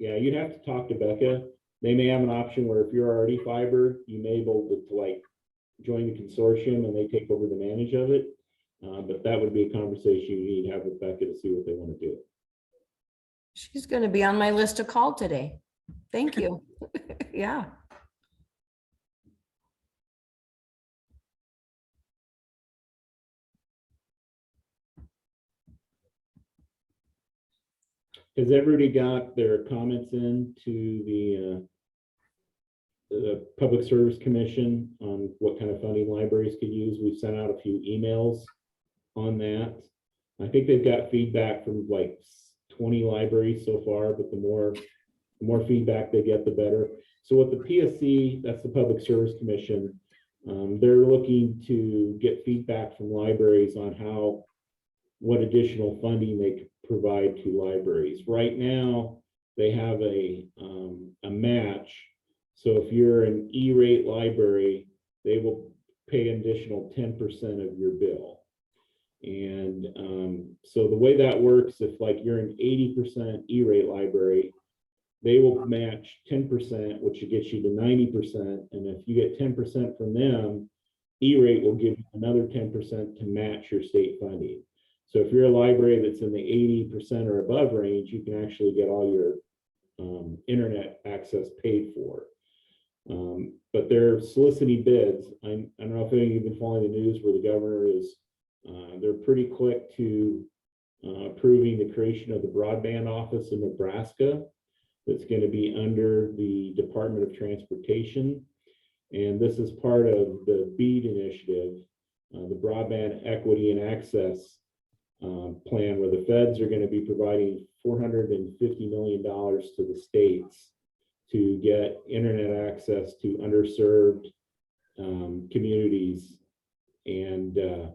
yeah, you'd have to talk to Becca. They may have an option where if you're already fiber, you may be able to like join the consortium and they take over the manage of it. But that would be a conversation you need to have with Becca to see what they want to do. She's going to be on my list to call today. Thank you. Yeah. Has everybody got their comments in to the Public Service Commission on what kind of funding libraries could use? We've sent out a few emails on that. I think they've got feedback from like 20 libraries so far, but the more feedback they get, the better. So with the PSC, that's the Public Service Commission, they're looking to get feedback from libraries on what additional funding they could provide to libraries. Right now, they have a match. So if you're an E-rate library, they will pay an additional 10% of your bill. And so the way that works, if like you're an 80% E-rate library, they will match 10%, which gets you to 90%. And if you get 10% from them, E-rate will give you another 10% to match your state funding. So if you're a library that's in the 80% or above range, you can actually get all your internet access paid for. But they're soliciting bids. I don't know if any of you have been following the news where the governor is, they're pretty quick to approving the creation of the broadband office in Nebraska that's going to be under the Department of Transportation. And this is part of the BEAD initiative, the Broadband Equity and Access plan, where the feds are going to be providing $450 million to the states to get internet access to underserved communities. And the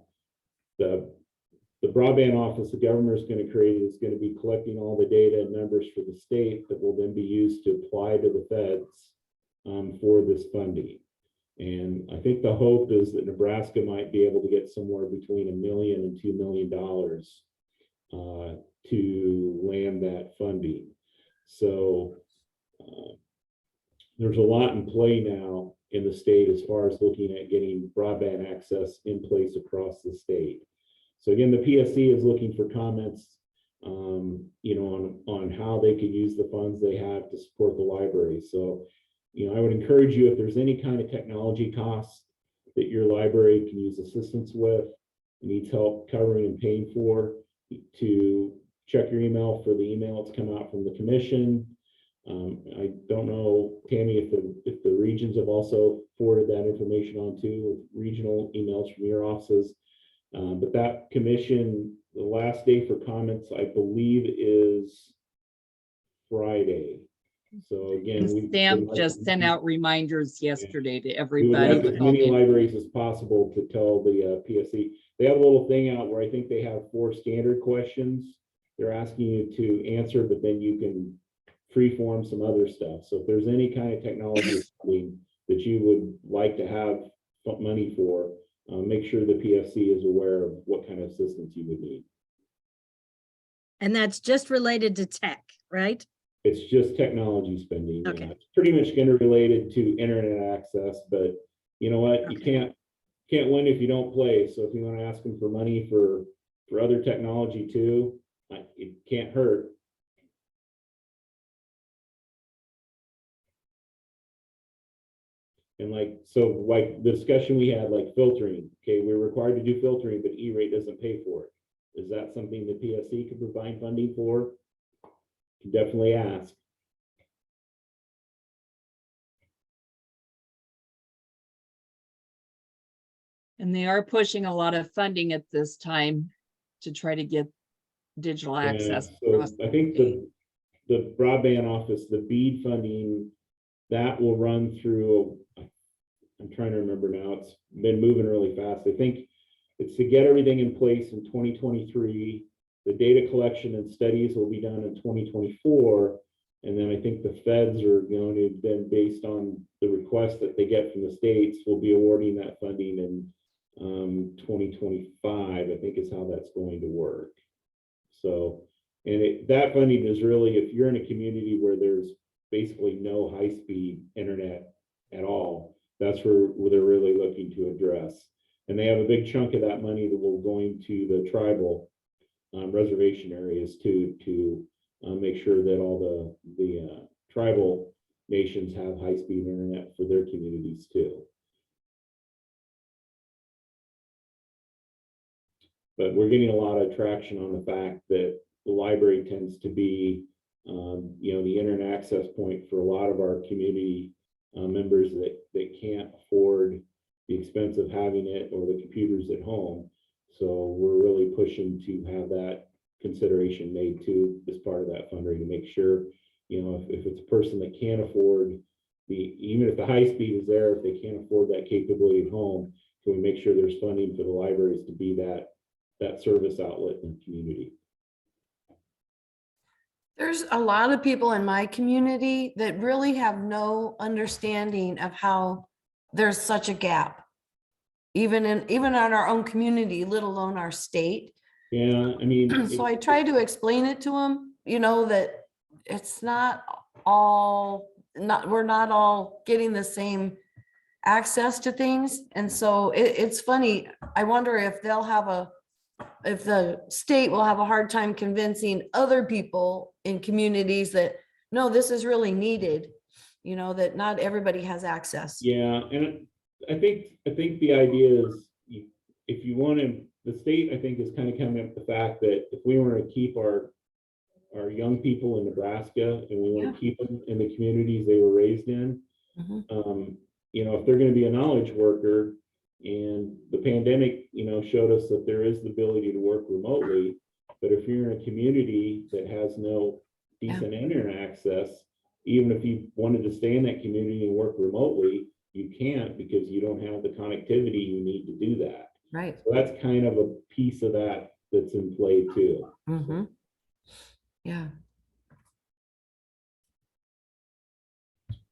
broadband office the governor is going to create is going to be collecting all the data and numbers for the state that will then be used to apply to the feds for this funding. And I think the hope is that Nebraska might be able to get somewhere between $1 million and $2 million to land that funding. So there's a lot in play now in the state as far as looking at getting broadband access in place across the state. So again, the PSC is looking for comments, on how they can use the funds they have to support the library. So, I would encourage you, if there's any kind of technology costs that your library can use assistance with, needs help covering and paying for, to check your email for the email that's come out from the commission. I don't know, Tammy, if the regions have also forwarded that information on to regional emails from your offices. But that commission, the last day for comments, I believe, is Friday. So again, Sam just sent out reminders yesterday to we would everybody. like as many libraries as possible to tell the PSC. They have a little thing out where I think they have 4 standard questions they're asking you to answer, but then you can freeform some other stuff. So if there's any kind of technology that you would like to have money for, make sure the PSC is aware of what kind of assistance you would need. And that's just related to tech, right? It's just technology spending. Okay. Yeah. It's pretty much going to relate it to internet access, but you know what? Okay. You can't win if you don't play. So if you want to ask them for money for other technology too, it can't hurt. And like the discussion we had, like filtering, okay, we're required to do filtering, but E-rate doesn't pay for it. Is that something the PSC could provide funding for? You can definitely ask. And they are pushing a lot of funding at this time to try to get digital access. So I think the broadband office, the BEAD funding, that will run through, I'm trying to remember now, it's been moving really fast. I think it's to get everything in place in 2023. The data collection and studies will be done in 2024. And then I think the feds are going to then, based on the request that they get from the states, will be awarding that funding in 2025, I think is how that's going to work. So, and that funding is really, if you're in a community where there's basically no high-speed internet at all, that's where they're really looking to address. And they have a big chunk of that money that will go into the tribal reservation areas to make sure that all the tribal nations have high-speed internet for their communities too. But we're getting a lot of traction on the fact that the library tends to be, the internet access point for a lot of our community members that can't afford the expense of having it or the computers at home. So we're really pushing to have that consideration made too as part of that funding, to make sure, if it's a person that can't afford even if the high speed is there, if they can't afford that capability at home, can we make sure there's funding for the libraries to be that service outlet in the community? There's a lot of people in my community that really have no understanding of how there's such a gap, even in our own community, let alone our state. Yeah, I mean, So I try to explain it to them, that it's not we're not all getting the same access to things. And so it's funny. I wonder if if the state will have a hard time convincing other people in communities that, no, this is really needed, that not everybody has access. Yeah, and I think the idea is if you want to, the state, I think, is kind of coming up with the fact that if we want to keep our young people in Nebraska and we want to keep them in the communities they were raised in, Mhm. if they're going to be a knowledge worker, and the pandemic, showed us that there is the ability to work remotely, but if you're in a community that has no decent internet access, even if you wanted to stay in that community and work remotely, you can't because you don't have the connectivity you need to do that. Right. So that's kind of a piece of that that's in play too. Mhm. Yeah.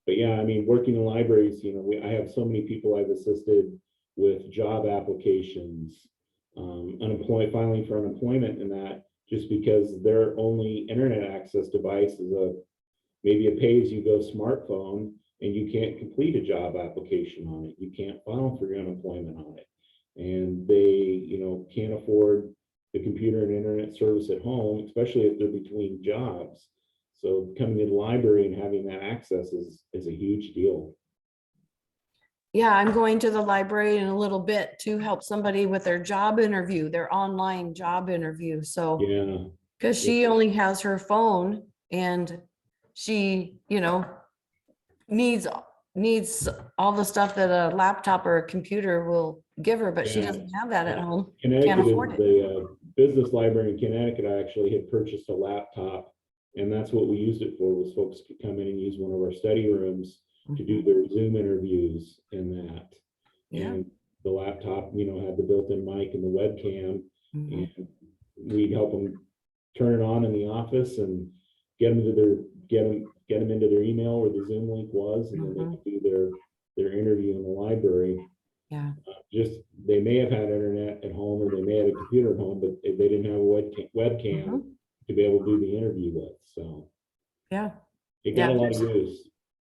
But yeah, I mean, working in libraries, I have so many people I've assisted with job applications, filing for unemployment, and that just because their only internet access device is maybe a pay-as-you-go smartphone, and you can't complete a job application on it. You can't file for your unemployment on it, and they, can't afford the computer and internet service at home, especially if they're between jobs. So coming to the library and having that access is a huge deal. Yeah, I'm going to the library in a little bit to help somebody with their job interview, their online job interview. So, Yeah, because she only has her phone and she, needs all the stuff that a laptop or a computer will give her, but she Yeah. doesn't have that at home. Connecticut afford is it. the business library in Connecticut. I actually had purchased a laptop, and that's what we used it for, was folks could come in and use one of our study rooms to do their Zoom interviews and that. Yeah. And the laptop, had the built-in mic and the webcam, Mhm. and we'd help them turn it on in the office and get them into their email where the Zoom link was, and then they could do their interview in the library. Yeah. Just, they may have had internet at home or they may have a computer at home, but they didn't have a webcam to be able to do the interview with. So Yeah. it got Yeah, a lot of use.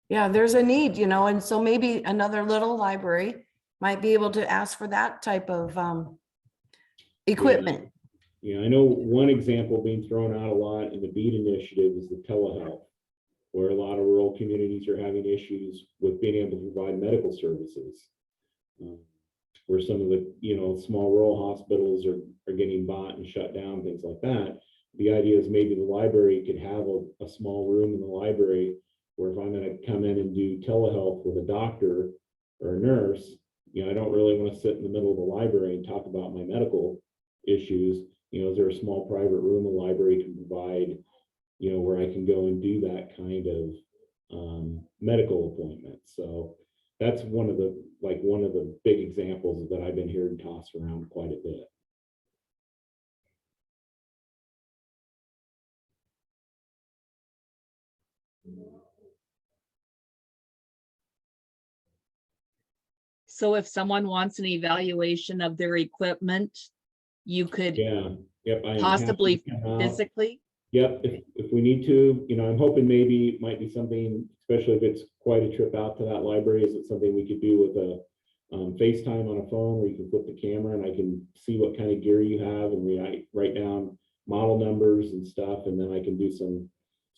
Yeah, there's a need, and so maybe another little library might be able to ask for that type of equipment. Yeah, I know one example being thrown out a lot in the BEAD initiative is the telehealth, where a lot of rural communities are having issues with being able to provide medical services. Where some of the, small rural hospitals are getting bought and shut down, things like that. The idea is maybe the library could have a small room in the library where if I'm going to come in and do telehealth with a doctor or a nurse, I don't really want to sit in the middle of the library and talk about my medical issues. Is there a small private room the library can provide, where I can go and do that kind of medical appointment. So that's one of the big examples that I've been hearing tossed around quite a bit. So if someone wants an evaluation of their equipment, you could Yeah, yep. I am possibly happy to come out. physically. Yep, if we need to, I'm hoping maybe it might be something, especially if it's quite a trip out to that library, is it something we could do with a FaceTime on a phone where you can flip the camera and I can see what kind of gear you have and we write down model numbers and stuff, and then I can do some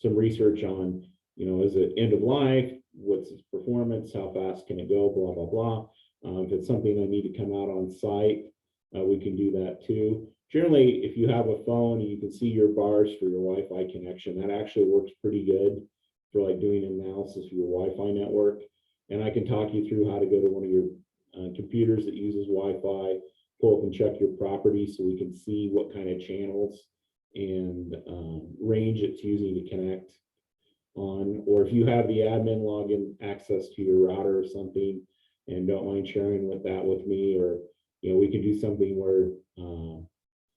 research on, is it end of life, what's its performance, how fast can it go, blah, blah, blah. If it's something I need to come out on site, we can do that too. Generally, if you have a phone, you can see your bars for your Wi-Fi connection. That actually works pretty good for like doing analysis of your Wi-Fi network. And I can talk you through how to go to one of your computers that uses Wi-Fi, pull up and check your property so we can see what kind of channels and range it's using to connect on. Or if you have the admin login access to your router or something and don't mind sharing that with me, or we can do something where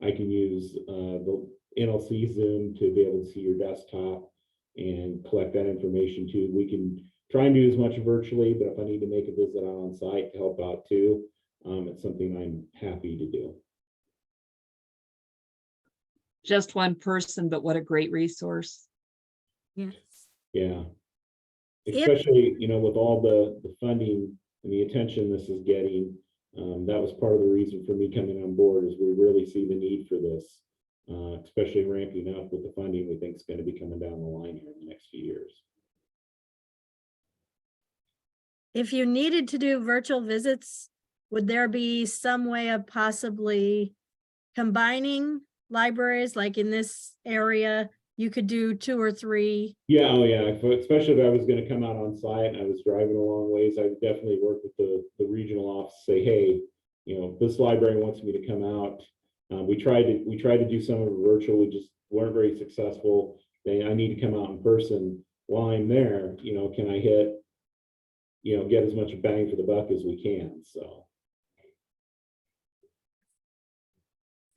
I can use the NLC Zoom to be able to see your desktop and collect that information too. We can try and do as much virtually, but if I need to make a visit on site to help out too, it's something I'm happy to do. Just one person, but what a great resource. Yes. Yeah. If- Especially, with all the funding and the attention this is getting, that was part of the reason for me coming on board is we really see the need for this, especially ramping up with the funding we think is going to be coming down the line here in the next few years. If you needed to do virtual visits, would there be some way of possibly combining libraries, like in this area, you could do 2 or 3? Yeah, oh yeah, especially if I was going to come out on site and I was driving a long ways, I would definitely work with the regional office, say, hey, this library wants me to come out. We tried to do some of it virtual, we just weren't very successful. I need to come out in person. While I'm there, can I get as much bang for the buck as we can? So.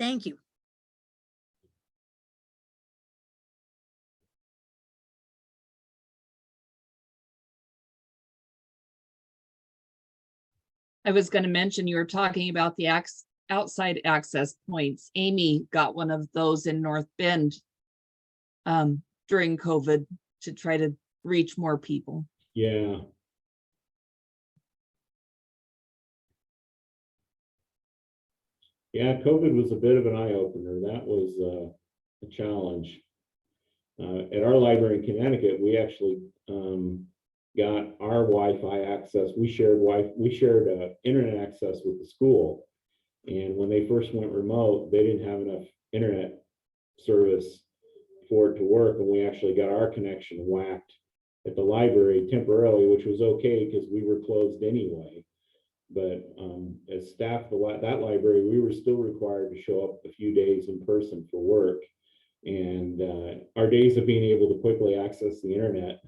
Thank you. I was going to mention, you were talking about the outside access points. Amy got one of those in North Bend during COVID to try to reach more people. Yeah. Yeah, COVID was a bit of an eye opener. That was a challenge. At our library in Connecticut, we actually got our Wi-Fi access. We shared internet access with the school. And when they first went remote, they didn't have enough internet service for it to work. And we actually got our connection whacked at the library temporarily, which was okay because we were closed anyway. But as staff of that library, we were still required to show up a few days in person for work. And our days of being able to quickly access the internet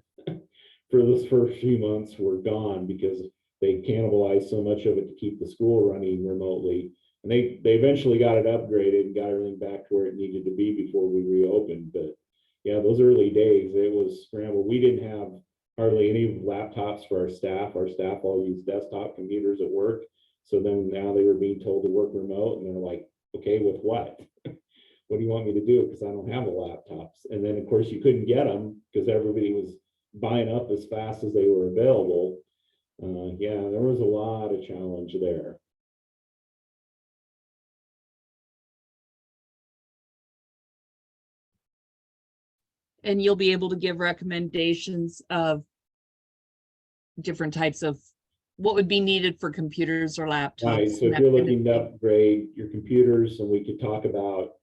for those first few months were gone because they cannibalized so much of it to keep the school running remotely. And they eventually got it upgraded and got everything back to where it needed to be before we reopened. But yeah, those early days, it was scrambled. We didn't have hardly any laptops for our staff. Our staff all used desktop computers at work. So then now they were being told to work remote, and they're like, okay, with what? What do you want me to do? Because I don't have the laptops. And then of course you couldn't get them because everybody was buying up as fast as they were available. Yeah, there was a lot of challenge there. And you'll be able to give recommendations of different types of what would be needed for computers or laptops. Right. So if you're looking to upgrade your computers, and we could talk about,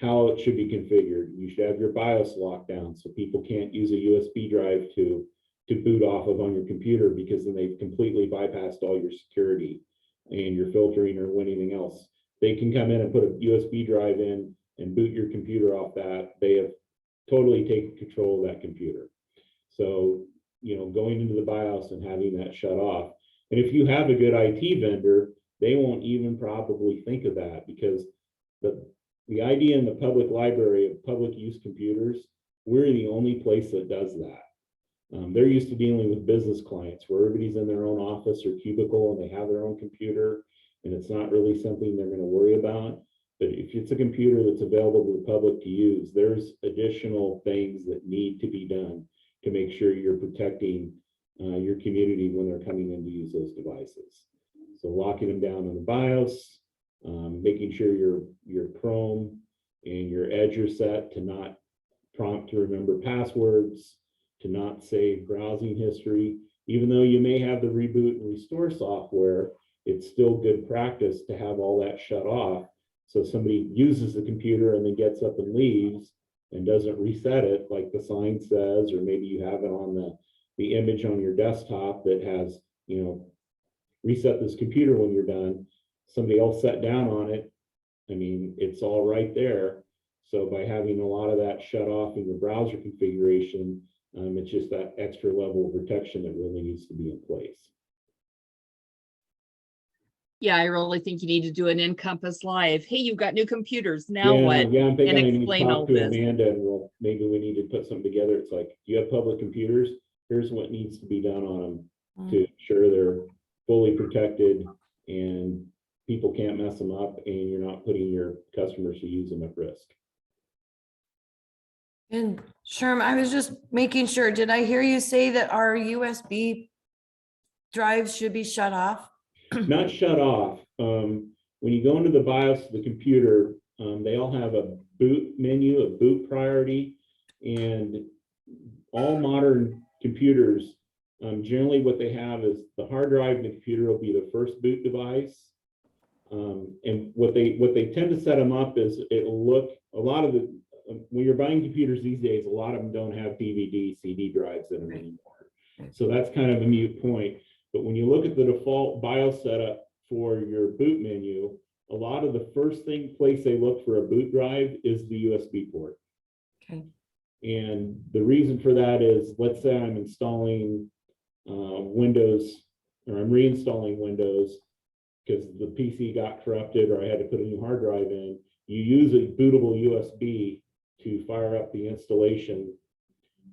how it should be configured. You should have your BIOS locked down so people can't use a USB drive to boot off of on your computer, because then they've completely bypassed all your security and your filtering or anything else. They can come in and put a USB drive in and boot your computer off that. They have totally taken control of that computer. So, going into the BIOS and having that shut off. And if you have a good IT vendor, they won't even probably think of that, because the idea in the public library of public use computers, we're the only place that does that. They're used to dealing with business clients where everybody's in their own office or cubicle and they have their own computer, and it's not really something they're going to worry about. But if it's a computer that's available to the public to use, there's additional things that need to be done to make sure you're protecting your community when they're coming in to use those devices. So locking them down on the BIOS, making sure your Chrome and your Edge are set to not prompt to remember passwords, to not save browsing history. Even though you may have the reboot and restore software, it's still good practice to have all that shut off. So somebody uses the computer and then gets up and leaves and doesn't reset it like the sign says, or maybe you have it on the image on your desktop that has, reset this computer when you're done. Somebody else sat down on it. I mean, it's all right there. So by having a lot of that shut off in your browser configuration, it's just that extra level of protection that really needs to be in place. Yeah, I really think you need to do an Encompass Live. Hey, you've got new computers. Now what? Yeah, I'm thinking And I need to explain all talk to this. Amanda, and maybe we need to put something together. It's like, you have public computers, here's what needs to be done on them to ensure they're fully protected and people can't mess them up, and you're not putting your customers who use them at risk. And Sherm, I was just making sure, did I hear you say that our USB drives should be shut off? Not shut off. When you go into the BIOS of the computer, they all have a boot menu, a boot priority, and all modern computers, generally what they have is the hard drive in the computer will be the first boot device. And what they tend to set them up is it'll look, a lot of the, when you're buying computers these days, a lot of them don't have DVD, CD drives in them anymore. So that's kind of a moot point. But when you look at the default BIOS setup for your boot menu, a lot of the first place they look for a boot drive is the USB port. Okay. And the reason for that is, let's say I'm installing Windows, or I'm reinstalling Windows because the PC got corrupted or I had to put a new hard drive in. You use a bootable USB to fire up the installation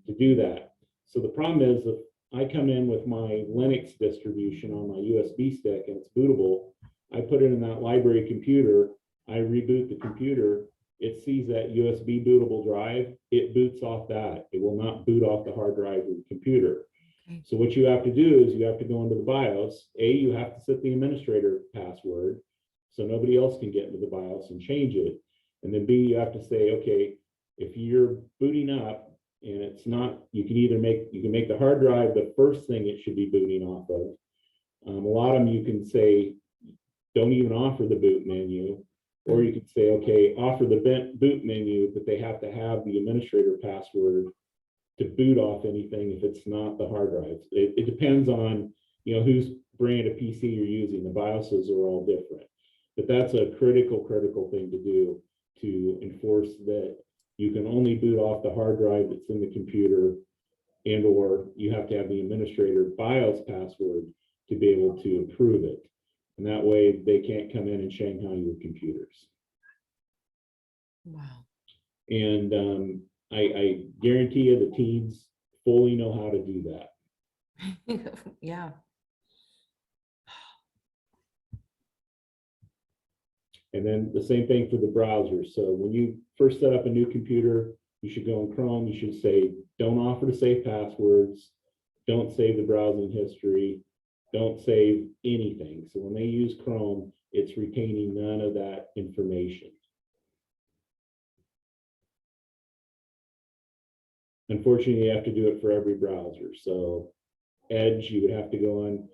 to do that. So the problem is, if I come in with my Linux distribution on my USB stick and it's bootable, I put it in that library computer, I reboot the computer, it sees that USB bootable drive, it boots off that. It will not boot off the hard drive of the computer. Okay. So what you have to do is you have to go into the BIOS. You have to set the administrator password so nobody else can get into the BIOS and change it. And then B, you have to say, okay, if you're booting up and it's not, you can make the hard drive the first thing it should be booting off of. A lot of them you can say, don't even offer the boot menu, or you could say, okay, offer the boot menu, but they have to have the administrator password to boot off anything if it's not the hard drive. It depends on, whose brand of PC you're using. The BIOSes are all different, but that's a critical thing to do to enforce that you can only boot off the hard drive that's in the computer, and or you have to have the administrator BIOS password to be able to approve it. And that way they can't come in and Shanghai your computers. Wow. And I guarantee you the teams fully know how to do that. Yeah. And then the same thing for the browser. So when you first set up a new computer, you should go in Chrome, you should say, don't offer to save passwords, don't save the browsing history, don't save anything. So when they use Chrome, it's retaining none of that information. Unfortunately, you have to do it for every browser. So Edge, you would have to go on.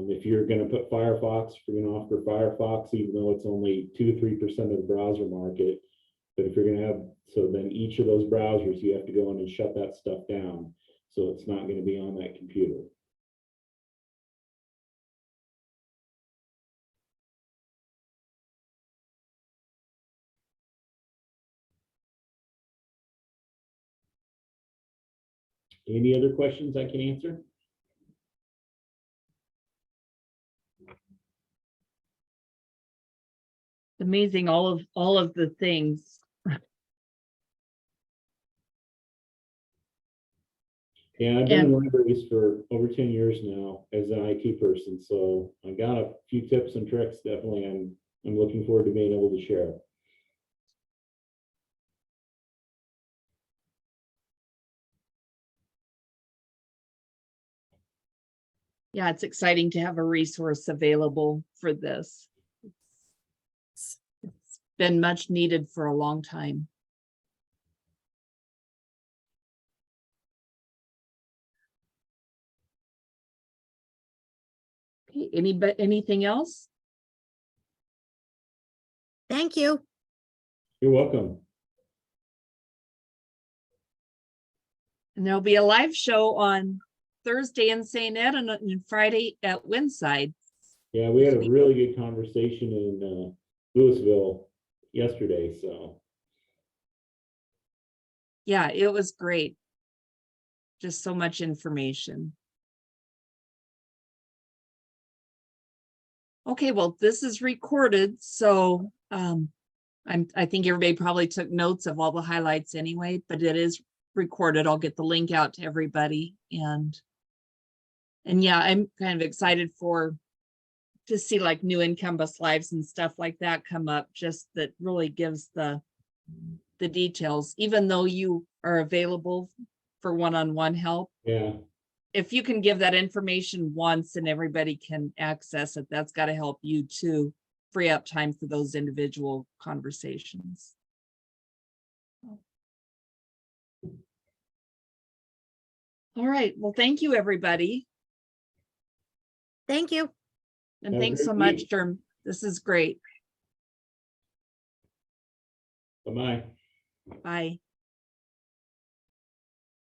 If you're going to put Firefox, you're going to offer Firefox, even though it's only 2-3% of the browser market. But if you're going to have, so then each of those browsers, you have to go in and shut that stuff down. So it's not going to be on that computer. Any other questions I can answer? Amazing, all of the things. Yeah, I've been in libraries for over 10 years now as an IT person, so I got a few tips and tricks. Definitely, I'm looking forward to being able to share. Yeah, it's exciting to have a resource available for this. It's been much needed for a long time. Okay, anything else? Thank you. You're welcome. And there'll be a live show on Thursday in St. Ed and Friday at Windside. Yeah, we had a really good conversation in Louisville yesterday, so. Yeah, it was great. Just so much information. Okay, well, this is recorded, so I think everybody probably took notes of all the highlights anyway, but it is recorded. I'll get the link out to everybody, and yeah, I'm kind of excited to see like new Encompass lives and stuff like that come up. Just that really gives the the details, even though you are available for one-on-one help. Yeah, If you can give that information once and everybody can access it, that's got to help you too, free up time for those individual conversations. All right, well, thank you, everybody. Thank you. And Have a thanks so great much, week. Sherm. This is great. bye-bye. Bye.